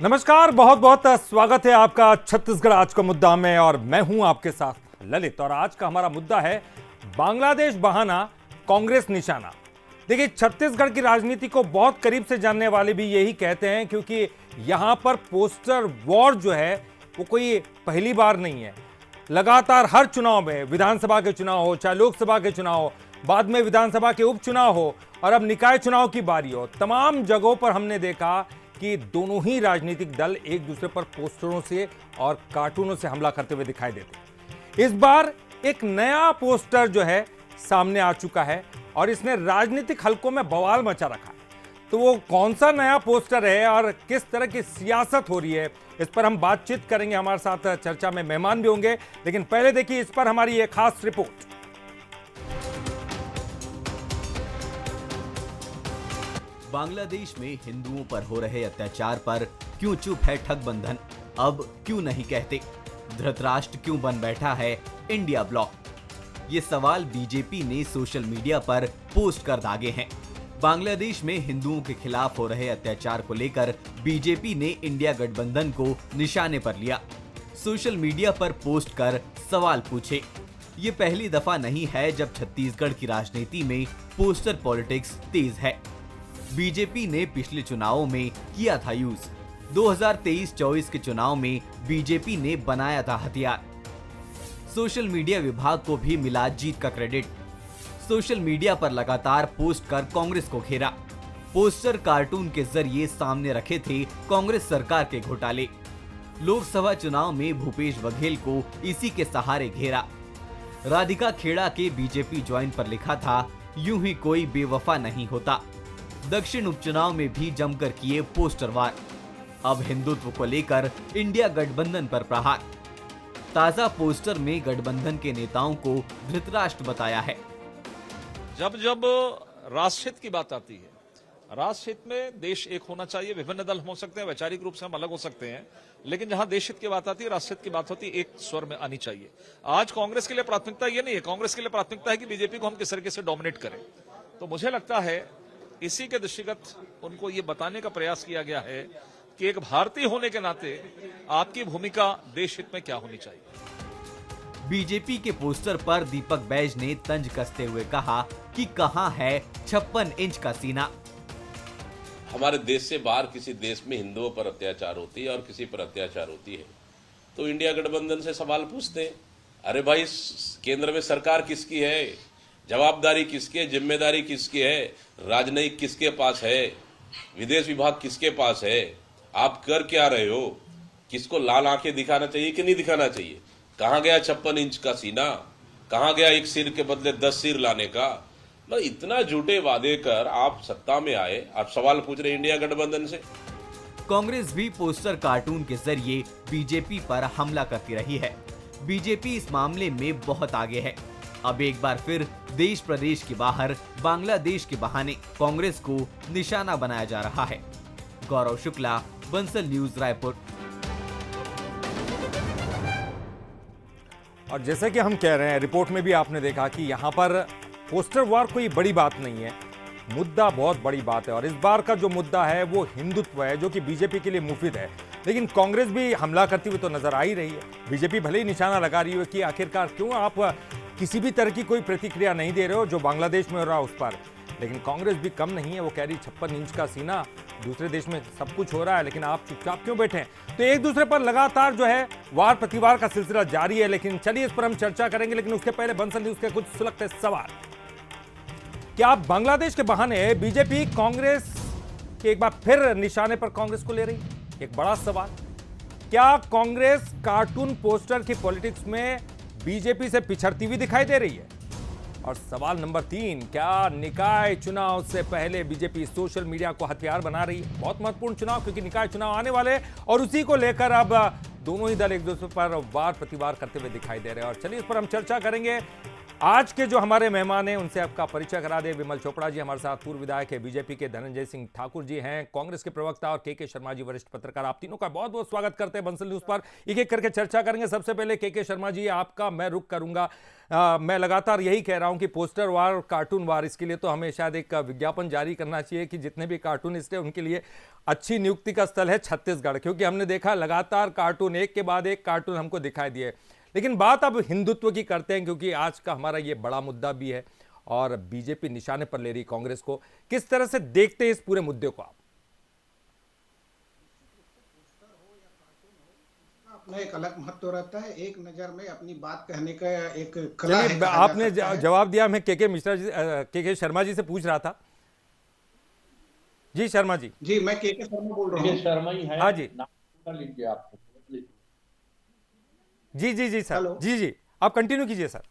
नमस्कार, बहुत बहुत स्वागत है आपका छत्तीसगढ़ आज का मुद्दा में। और मैं हूं आपके साथ ललित। और आज का हमारा मुद्दा है बांग्लादेश बहाना, कांग्रेस निशाना। देखिए, छत्तीसगढ़ की राजनीति को बहुत करीब से जानने वाले भी यही कहते हैं, क्योंकि यहां पर पोस्टर वॉर जो है वो कोई पहली बार नहीं है। लगातार हर चुनाव में, विधानसभा के चुनाव हो चाहे लोकसभा के चुनाव हो, बाद में विधानसभा के उपचुनाव हो और अब निकाय चुनाव की बारी हो, तमाम जगहों पर हमने देखा कि दोनों ही राजनीतिक दल एक दूसरे पर पोस्टरों से और कार्टूनों से हमला करते हुए दिखाई देते। इस बार एक नया पोस्टर जो है सामने आ चुका है और इसने राजनीतिक हलकों में बवाल मचा रखा है। तो वो कौन सा नया पोस्टर है और किस तरह की सियासत हो रही है, इस पर हम बातचीत करेंगे। हमारे साथ चर्चा में मेहमान भी होंगे, लेकिन पहले देखिए इस पर हमारी एक खास रिपोर्ट। बांग्लादेश में हिंदुओं पर हो रहे अत्याचार पर क्यों चुप है ठगबंधन, अब क्यों नहीं कहते? धृतराष्ट्र क्यों बन बैठा है इंडिया ब्लॉक? ये सवाल बीजेपी ने सोशल मीडिया पर पोस्ट कर दागे हैं। बांग्लादेश में हिंदुओं के खिलाफ हो रहे अत्याचार को लेकर बीजेपी ने इंडिया गठबंधन को निशाने पर लिया। सोशल मीडिया पर पोस्ट कर सवाल पूछे। ये पहली दफा नहीं है जब छत्तीसगढ़ की राजनीति में पोस्टर पॉलिटिक्स तेज है। बीजेपी ने पिछले चुनावों में किया था यूज। 2023-24 के चुनाव में बीजेपी ने बनाया था हथियार। सोशल मीडिया विभाग को भी मिला जीत का क्रेडिट। सोशल मीडिया पर लगातार पोस्ट कर कांग्रेस को घेरा। पोस्टर कार्टून के जरिए सामने रखे थे कांग्रेस सरकार के घोटाले। लोकसभा चुनाव में भूपेश बघेल को इसी के सहारे घेरा। राधिका खेड़ा के बीजेपी ज्वाइन पर लिखा था, यूं ही कोई बेवफा नहीं होता। दक्षिण उपचुनाव में भी जमकर किए पोस्टर वार। अब हिंदुत्व को लेकर इंडिया गठबंधन पर प्रहार। ताजा पोस्टर में गठबंधन के नेताओं को धृतराष्ट्र बताया है। जब जब राष्ट्रहित की बात आती है, राष्ट्रहित में देश एक होना चाहिए। विभिन्न दल हो सकते हैं, वैचारिक रूप से हम अलग हो सकते हैं, लेकिन जहां देशहित की बात आती है, राष्ट्रहित की बात होती है, एक स्वर में आनी चाहिए। आज कांग्रेस के लिए प्राथमिकता ये नहीं है। कांग्रेस के लिए प्राथमिकता है कि बीजेपी को हम किस तरीके से डोमिनेट करें। तो मुझे लगता है इसी के दृष्टिगत उनको ये बताने का प्रयास किया गया है कि एक भारतीय होने के नाते आपकी भूमिका देश हित में क्या होनी चाहिए। बीजेपी के पोस्टर पर दीपक बैज ने तंज कसते हुए कहा कि कहां है 56 इंच का सीना। हमारे देश से बाहर किसी देश में हिंदुओं पर अत्याचार होती है और किसी पर अत्याचार होती है तो इंडिया गठबंधन से सवाल पूछते हैं, अरे भाई केंद्र में सरकार किसकी है, जवाबदारी किसकी है, जिम्मेदारी किसकी है, राजनयिक किसके पास है, विदेश विभाग किसके पास है, आप कर क्या रहे हो, किसको लाल आंखें दिखाना चाहिए कि नहीं दिखाना चाहिए? कहां गया 56 इंच का सीना, कहां गया एक सिर के बदले 10 सिर लाने का? मतलब इतना झूठे वादे कर आप सत्ता में आए, आप सवाल पूछ रहे इंडिया गठबंधन से। कांग्रेस भी पोस्टर कार्टून के जरिए बीजेपी पर हमला करती रही है। बीजेपी इस मामले में बहुत आगे है। अब एक बार फिर देश प्रदेश के बाहर बांग्लादेश के बहाने कांग्रेस को निशाना बनाया जा रहा है। गौरव शुक्ला, बंसल न्यूज, रायपुर। और जैसे कि हम कह रहे हैं, रिपोर्ट में भी आपने देखा कि यहां पर पोस्टर वॉर कोई बड़ी बात नहीं है, मुद्दा बहुत बड़ी बात है। और इस बार का जो मुद्दा है वो हिंदुत्व है, जो कि बीजेपी के लिए मुफीद है। लेकिन कांग्रेस भी हमला करती हुई तो नजर आ ही रही है। बीजेपी भले ही निशाना लगा रही है कि आखिरकार क्यों आप किसी भी तरह की कोई प्रतिक्रिया नहीं दे रहे हो जो बांग्लादेश में हो रहा है उस पर, लेकिन कांग्रेस भी कम नहीं है। वो कह रही 56 इंच का सीना, दूसरे देश में सब कुछ हो रहा है, लेकिन आप चुपचाप क्यों बैठे हैं? तो एक दूसरे पर लगातार जो है वार प्रतिवार का सिलसिला जारी है। लेकिन चलिए इस पर हम चर्चा करेंगे, लेकिन उसके पहले बंसल न्यूज के कुछ सुलगते सवाल। क्या बांग्लादेश के बहाने बीजेपी कांग्रेस के एक बार फिर निशाने पर कांग्रेस को ले रही? एक बड़ा सवाल। क्या कांग्रेस कार्टून पोस्टर की पॉलिटिक्स में बीजेपी से पिछड़ती हुई दिखाई दे रही है? और सवाल नंबर 3, क्या निकाय चुनाव से पहले बीजेपी सोशल मीडिया को हथियार बना रही है? बहुत महत्वपूर्ण चुनाव, क्योंकि निकाय चुनाव आने वाले और उसी को लेकर अब दोनों ही दल एक दूसरे पर वार प्रतिवार करते हुए दिखाई दे रहे हैं। और चलिए इस पर हम चर्चा करेंगे। आज के जो हमारे मेहमान हैं उनसे आपका परिचय करा दे। विमल चोपड़ा जी हमारे साथ, पूर्व विधायक है बीजेपी के। धनंजय सिंह ठाकुर जी हैं कांग्रेस के प्रवक्ता, और के शर्मा जी वरिष्ठ पत्रकार। आप तीनों का बहुत बहुत स्वागत करते हैं बंसल न्यूज पर। एक एक करके चर्चा करेंगे। सबसे पहले के शर्मा जी, आपका मैं रुख करूंगा। मैं लगातार यही कह रहा हूं कि पोस्टर वार और कार्टून वार, इसके लिए तो हमें शायद एक विज्ञापन जारी करना चाहिए कि जितने भी कार्टूनिस्ट हैं उनके लिए अच्छी नियुक्ति का स्थल है छत्तीसगढ़, क्योंकि हमने देखा लगातार कार्टून एक के बाद एक कार्टून हमको दिखाई दिए। लेकिन बात अब हिंदुत्व की करते हैं, क्योंकि आज का हमारा ये बड़ा मुद्दा भी है और बीजेपी निशाने पर ले रही कांग्रेस को। किस तरह से देखते हैं इस पूरे मुद्दे को आप? अपना एक अलग महत्व रहता है, एक नजर में अपनी बात कहने का एक कला है। आपने जवाब दिया। मैं के मिश्रा जी, के शर्मा जी से पूछ रहा था। जी शर्मा जी। जी, मैं के शर्मा बोल रहा हूँ। शर्मा ही है। हाँ जी, कर लीजिए आप। जी सर। हेलो। जी आप कंटिन्यू कीजिए सर।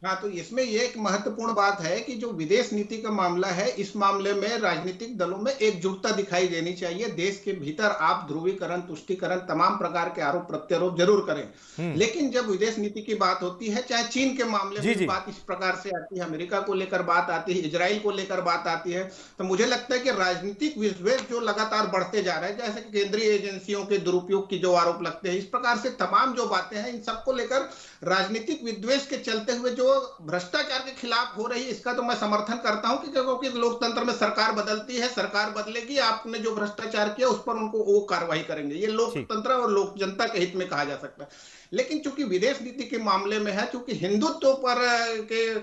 हाँ, तो इसमें ये एक महत्वपूर्ण बात है कि जो विदेश नीति का मामला है, इस मामले में राजनीतिक दलों में एकजुटता दिखाई देनी चाहिए। देश के भीतर आप ध्रुवीकरण, तुष्टीकरण, तमाम प्रकार के आरोप प्रत्यारोप जरूर करें, लेकिन जब विदेश नीति की बात होती है, चाहे चीन के मामले में बात इस प्रकार से आती है, अमेरिका को लेकर बात आती है, इजराइल को लेकर बात आती है, तो मुझे लगता है कि राजनीतिक विद्वेष जो लगातार बढ़ते जा रहे हैं, जैसे केंद्रीय एजेंसियों के दुरुपयोग की जो आरोप लगते हैं, इस प्रकार से तमाम जो बातें हैं, इन सबको लेकर राजनीतिक विद्वेष के चलते हुए जो भ्रष्टाचार के खिलाफ हो रही है, इसका तो मैं समर्थन करता हूं कि क्योंकि लोकतंत्र में सरकार बदलती है, सरकार बदलेगी, आपने जो भ्रष्टाचार किया उस पर उनको वो कार्रवाई करेंगे। ये लोकतंत्र और लोक जनता के हित में कहा जा सकता है। लेकिन चूंकि विदेश नीति के मामले में है, चूंकि हिंदुत्व पर के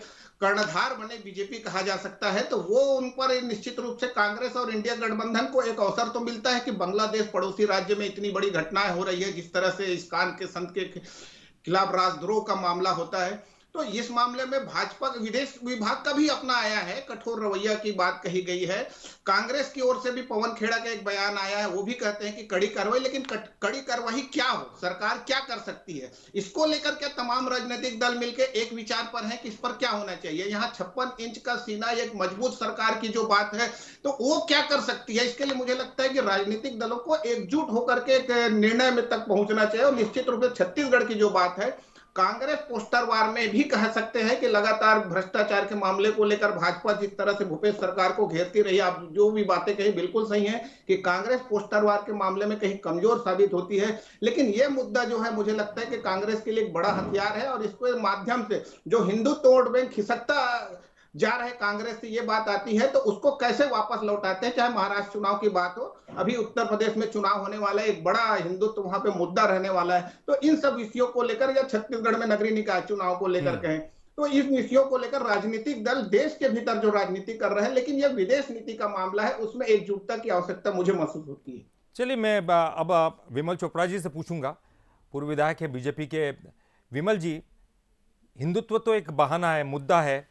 कर्णधार बने बीजेपी कहा जा सकता है, तो वो उन पर निश्चित रूप से कांग्रेस और इंडिया गठबंधन को एक अवसर तो मिलता है कि बांग्लादेश पड़ोसी राज्य में इतनी बड़ी घटनाएं हो रही है, जिस तरह से इस्कान के संत के खिलाफ राजद्रोह का मामला होता है, तो इस मामले में भाजपा विदेश विभाग का भी अपना आया है, कठोर रवैया की बात कही गई है। कांग्रेस की ओर से भी पवन खेड़ा का एक बयान आया है, वो भी कहते हैं कि कड़ी कार्रवाई, लेकिन कड़ी कार्रवाई क्या हो, सरकार क्या कर सकती है, इसको लेकर के तमाम राजनीतिक दल मिलकर एक विचार पर है कि इस पर क्या होना चाहिए। यहाँ 56 इंच का सीना, एक मजबूत सरकार की जो बात है, तो वो क्या कर सकती है, इसके लिए मुझे लगता है कि राजनीतिक दलों को एकजुट होकर के एक निर्णय में तक पहुंचना चाहिए। और निश्चित रूप से छत्तीसगढ़ की जो बात है, कांग्रेस पोस्टर वार में भी कह सकते हैं कि लगातार भ्रष्टाचार के मामले को लेकर भाजपा जिस तरह से भूपेश सरकार को घेरती रही, आप जो भी बातें कही बिल्कुल सही है कि कांग्रेस पोस्टर वार के मामले में कहीं कमजोर साबित होती है, लेकिन यह मुद्दा जो है मुझे लगता है कि कांग्रेस के लिए एक बड़ा हथियार है। और इसके माध्यम से जो हिंदुत्व वोट बैंक खिसकता जा रहे कांग्रेस से ये बात आती है, तो उसको कैसे वापस लौटाते हैं। चाहे महाराष्ट्र चुनाव की बात हो, अभी उत्तर प्रदेश में चुनाव होने वाला है, एक बड़ा हिंदुत्व वहां पे मुद्दा रहने वाला है, तो इन सब विषयों को लेकर, या छत्तीसगढ़ में नगरीय निकाय चुनाव को लेकर कहें, तो इस विषयों को लेकर राजनीतिक दल देश के भीतर जो राजनीति कर रहे हैं, लेकिन यह विदेश नीति का मामला है, उसमें एकजुटता की आवश्यकता मुझे महसूस होती है। चलिए, मैं अब विमल चोपड़ा जी से पूछूंगा, पूर्व विधायक है बीजेपी के। विमल जी, हिंदुत्व तो एक बहाना है, मुद्दा है,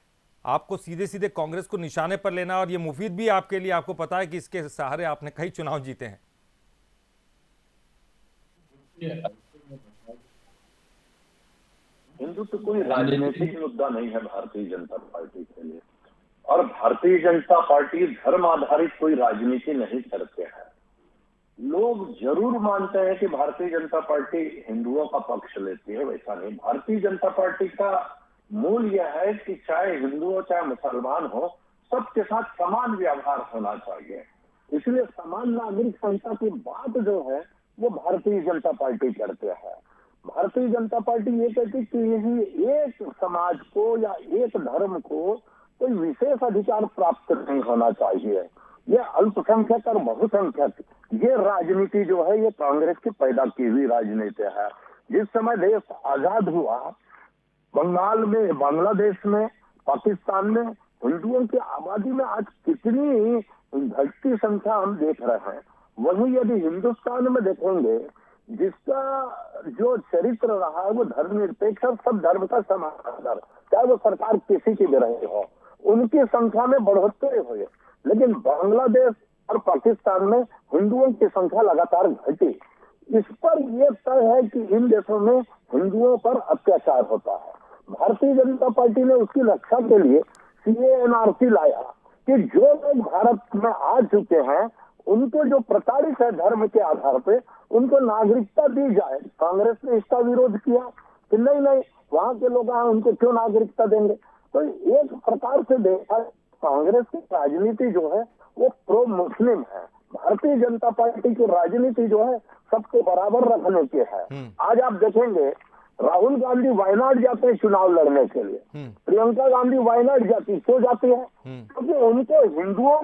आपको सीधे सीधे कांग्रेस को निशाने पर लेना, और ये मुफीद भी आपके लिए, आपको पता है कि इसके सहारे आपने कई चुनाव जीते हैं। हिंदुत्व कोई राजनीतिक मुद्दा नहीं है भारतीय जनता पार्टी के लिए, और भारतीय जनता पार्टी धर्म आधारित कोई राजनीति नहीं करते हैं। लोग जरूर मानते हैं कि भारतीय जनता पार्टी हिंदुओं का पक्ष लेती है, वैसा नहीं। भारतीय जनता पार्टी का मूल यह है कि चाहे हिंदू हो चाहे मुसलमान हो, सबके साथ समान व्यवहार होना चाहिए। इसलिए समान नागरिक संहिता की बात जो है वो भारतीय जनता पार्टी करते हैं। भारतीय जनता पार्टी ये कहती कि यही एक समाज को या एक धर्म को कोई विशेष अधिकार प्राप्त नहीं होना चाहिए। ये अल्पसंख्यक और बहुसंख्यक, ये राजनीति जो है ये कांग्रेस की पैदा की हुई राजनीति है। जिस समय देश आजाद हुआ, बंगाल में, बांग्लादेश में, पाकिस्तान में हिंदुओं की आबादी में आज कितनी घटती संख्या हम देख रहे हैं। वहीं यदि हिंदुस्तान में देखेंगे, जिसका जो चरित्र रहा है वो धर्मनिरपेक्ष और सब धर्म का समानांतर, चाहे वो सरकार किसी की भी रही हो, उनकी संख्या में बढ़ोतरी हुई। लेकिन बांग्लादेश और पाकिस्तान में हिंदुओं की संख्या लगातार घटी। इस पर यह तय है कि इन देशों में हिंदुओं पर अत्याचार होता है। भारतीय जनता पार्टी ने उसकी रक्षा के लिए CAA-NRC लाया कि जो लोग भारत में आ चुके हैं उनको जो प्रताड़ित है धर्म के आधार पे, उनको नागरिकता दी जाए। कांग्रेस ने इसका विरोध किया, कि नहीं नहीं वहां के लोग आए उनको क्यों नागरिकता देंगे। तो एक प्रकार से देखा कांग्रेस की राजनीति जो है वो प्रो मुस्लिम है। भारतीय जनता पार्टी की राजनीति जो है सबको बराबर रखने की है। आज आप देखेंगे राहुल गांधी वायनाड जाते हैं चुनाव लड़ने के लिए, प्रियंका गांधी वायनाड जाती, क्यों जाती है? क्योंकि उनको हिंदुओं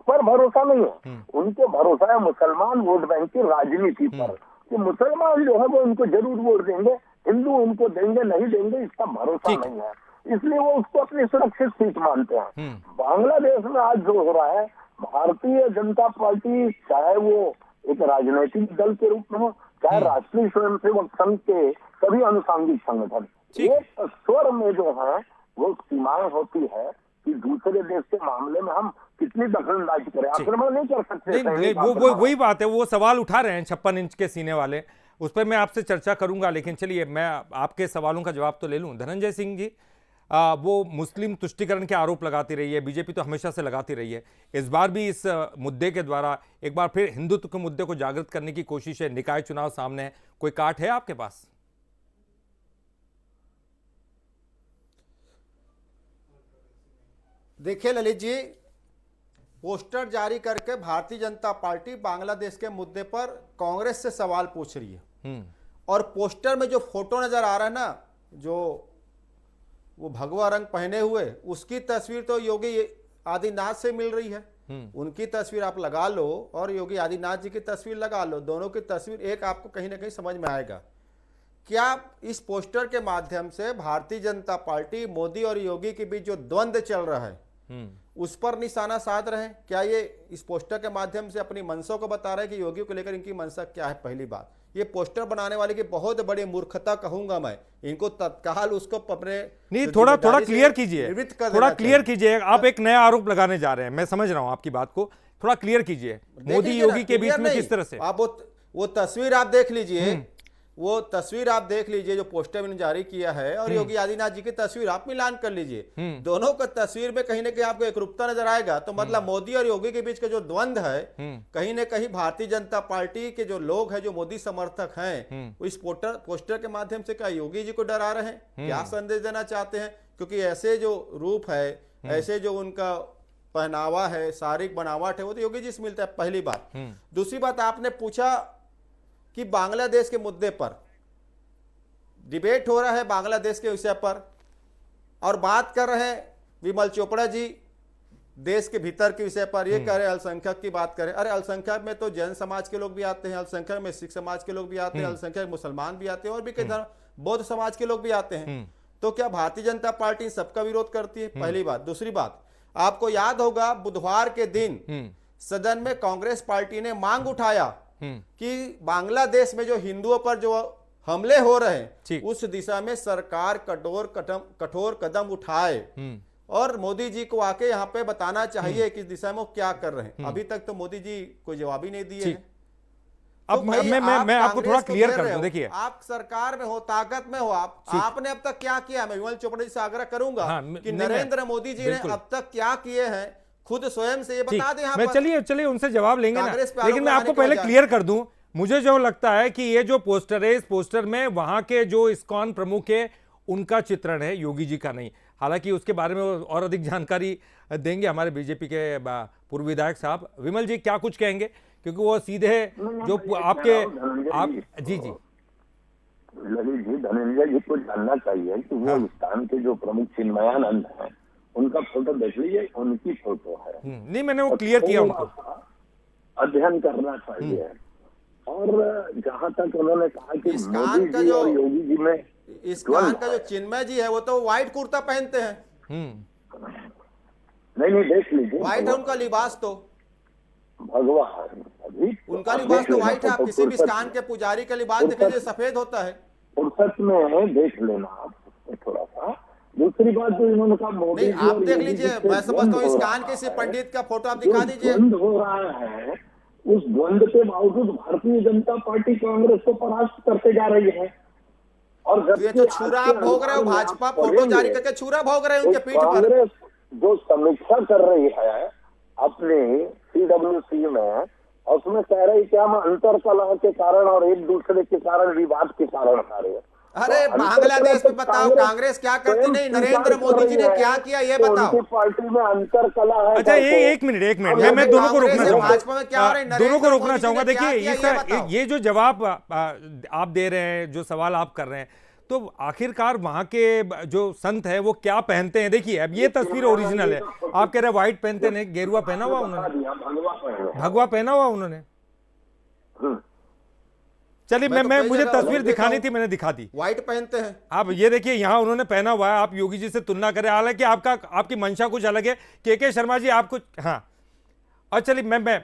पर भरोसा नहीं है, उनको भरोसा है मुसलमान वोट बैंक की राजनीति पर, कि मुसलमान जो है वो उनको जरूर वोट देंगे, हिंदू उनको देंगे नहीं देंगे इसका भरोसा नहीं है, इसलिए वो उसको अपनी सुरक्षित सीट मानते हैं। बांग्लादेश में आज जो हो रहा है, भारतीय जनता पार्टी चाहे वो एक राजनीतिक दल के रूप में हो, चाहे राष्ट्रीय स्वयंसेवक संघ के सभी अनुसांगिक संगठन, एक स्वर में जो है वो सीमाएं होती है कि दूसरे देश के मामले में हम कितनी दखलंदाजी करें, आक्रमण नहीं कर सकते। नहीं, वो वही बात है, वो सवाल उठा रहे हैं 56 इंच के सीने वाले, उस पर मैं आपसे चर्चा करूंगा, लेकिन चलिए मैं आपके सवालों का जवाब तो ले लूं। धनंजय सिंह जी, वो मुस्लिम तुष्टीकरण के आरोप लगाती रही है, बीजेपी तो हमेशा से लगाती रही है, इस बार भी इस मुद्दे के द्वारा एक बार फिर हिंदुत्व के मुद्दे को जागृत करने की कोशिश है, निकाय चुनाव सामने है, कोई काट है आपके पास? देखिए ललित जी, पोस्टर जारी करके भारतीय जनता पार्टी बांग्लादेश के मुद्दे पर कांग्रेस से सवाल पूछ रही है, और पोस्टर में जो फोटो नजर आ रहा है ना, जो वो भगवा रंग पहने हुए, उसकी तस्वीर तो योगी आदित्यनाथ से मिल रही है। उनकी तस्वीर आप लगा लो और योगी आदित्यनाथ जी की तस्वीर लगा लो, दोनों की तस्वीर एक आपको कहीं ना कहीं समझ में आएगा। क्या इस पोस्टर के माध्यम से भारतीय जनता पार्टी मोदी और योगी के बीच जो द्वंद्व चल रहा है उस पर निशाना साध रहे हैं? क्या ये इस पोस्टर के माध्यम से अपनी मंशा को बता रहे हैं कि योगी को लेकर इनकी मंशा क्या है? पहली बात, ये पोस्टर बनाने वाले की बहुत बड़ी मूर्खता कहूंगा मैं, इनको तत्काल उसको अपने नहीं, थोड़ा क्लियर कीजिए, थोड़ा क्लियर कीजिए। आप एक नया आरोप लगाने जा रहे हैं, मैं समझ रहा हूं आपकी बात को, थोड़ा क्लियर कीजिए। मोदी योगी के बीच में किस तरह से? आप वो तस्वीर आप देख लीजिए, वो तस्वीर आप देख लीजिए जो पोस्टर मैंने जारी किया है, और योगी आदित्यनाथ जी की तस्वीर आप मिलान कर लीजिए, दोनों का तस्वीर में कहीं ना कहीं आपको एकरूपता नजर आएगा। तो मतलब मोदी और योगी के बीच का जो द्वंद्व है, कहीं ना कहीं भारतीय जनता पार्टी के जो लोग हैं, जो मोदी समर्थक हैं, वो इस पोस्टर के माध्यम से क्या योगी जी को डरा रहे हैं? क्या संदेश देना चाहते हैं? क्योंकि ऐसे जो रूप है, ऐसे जो उनका पहनावा है, शारीरिक बनावट है, वो तो योगी जी से मिलता है, पहली बात। दूसरी बात, आपने पूछा कि बांग्लादेश के मुद्दे पर डिबेट हो रहा है, बांग्लादेश के विषय पर, और बात कर रहे हैं विमल चोपड़ा जी देश के भीतर के विषय पर। ये कह रहे अल्पसंख्यक की बात करें, अरे अल्पसंख्यक में तो जैन समाज के लोग भी आते हैं, अल्पसंख्यक में सिख समाज के लोग भी आते हैं, अल्पसंख्यक मुसलमान भी आते हैं, और भी कई धर्म बौद्ध समाज के लोग भी आते हैं। तो क्या भारतीय जनता पार्टी सबका विरोध करती है? पहली बात। दूसरी बात, आपको याद होगा बुधवार के दिन सदन में कांग्रेस पार्टी ने मांग उठाया कि बांग्लादेश में जो हिंदुओं पर जो हमले हो रहे हैं उस दिशा में सरकार कठोर कदम उठाए, और मोदी जी को आके यहाँ पे बताना चाहिए कि इस दिशा में वो क्या कर रहे हैं। अभी तक तो मोदी जी कोई जवाब ही नहीं दिए हैं। अब मैं आपको थोड़ा क्लियर कर दूं। देखिए, आप सरकार में हो, ताकत में हो, आपने अब तक क्या किया? मैं विमल चोपड़ा जी से आग्रह करूंगा कि नरेंद्र मोदी जी ने अब तक क्या किए हैं, खुद स्वयं से ये बता दें। मैं चलिए उनसे जवाब लेंगे ना, लेकिन मैं आपको पहले क्लियर कर दूं, मुझे जो लगता है कि ये जो पोस्टर है, इस पोस्टर में वहां के जो इस्कॉन प्रमुख है उनका चित्रण है, योगी जी का नहीं। हालांकि उसके बारे में और अधिक जानकारी देंगे हमारे बीजेपी के पूर्व विधायक साहब। विमल जी क्या कुछ कहेंगे, क्योंकि वो सीधे जो आपके जी ललित जी, धनंजय जी को जानना चाहिए कि वो इस्कॉन के जो प्रमुख चिन्मयानंद हैं उनका फोटो देख लीजिए, उनकी फोटो है। नहीं, मैंने वो क्लियर किया, उनको अध्ययन करना चाहिए। और जहां तक उन्होंने कहा कि मोदी जी और योगी जी में इस्कॉन का जो चिन्मय जी है वो तो व्हाइट कुर्ता पहनते हैं। नहीं देख लीजिए, व्हाइट है उनका लिबास, तो भगवान अभी उनका लिबास तो व्हाइट है। आप किसी भी इस्कॉन के पुजारी का लिबास देखिए, सफेद होता है। फुर्सत में देख लेना आप थोड़ा सा। दूसरी बात जो इन्होंने कहा, मोदी जी आप देख लीजिए, मैं समझता हूँ इस्कॉन के किसी पंडित का फोटो आप दिखा दीजिए। द्वंद्व हो रहा है, उस द्वंद्व के बावजूद भारतीय जनता पार्टी कांग्रेस को परास्त करते जा रही है। और ये तो छुरा भोग रहे हो, भाजपा फोटो जारी करके छुरा भोग रहे हैं उनके पीठ पर। कांग्रेस जो समीक्षा कर रही है अपनी CWC में, उसमें कह रही क्या हम अंतर कलह के कारण और एक दूसरे के कारण, विवाद के कारण आ रहे हैं। अरे बांग्लादेश में बताओ कांग्रेस क्या करती नहीं, नरेंद्र मोदी जी ने क्या किया ये बताओ। उनकी पार्टी में अंतर कला है। अच्छा एक मिनट मैं दोनों को रोकना भाजपा में क्या हो रहा है, चाहूंगा, दोनों को नरेंद्र रोकना मोदी जी चाहूंगा। ने क्या देखिए किया ये बताओ। ये जो जवाब आप दे रहे हैं, जो सवाल आप कर रहे हैं, तो आखिरकार वहां के जो संत है वो क्या पहनते हैं? देखिए अब ये तस्वीर ओरिजिनल है, आप कह रहे हैं व्हाइट पहनते नहीं, गेरुआ पहना हुआ उन्होंने, भगवा पहना हुआ उन्होंने। चलिए मैं मुझे तस्वीर दिखानी थी, मैंने दिखा दी। व्हाइट पहनते हैं आप ये देखिए यहाँ उन्होंने पहना हुआ है, आप योगी जी से तुलना करें, हालांकि आपकी मंशा कुछ अलग है, के शर्मा जी आप कुछ, हाँ। और चलिए मैं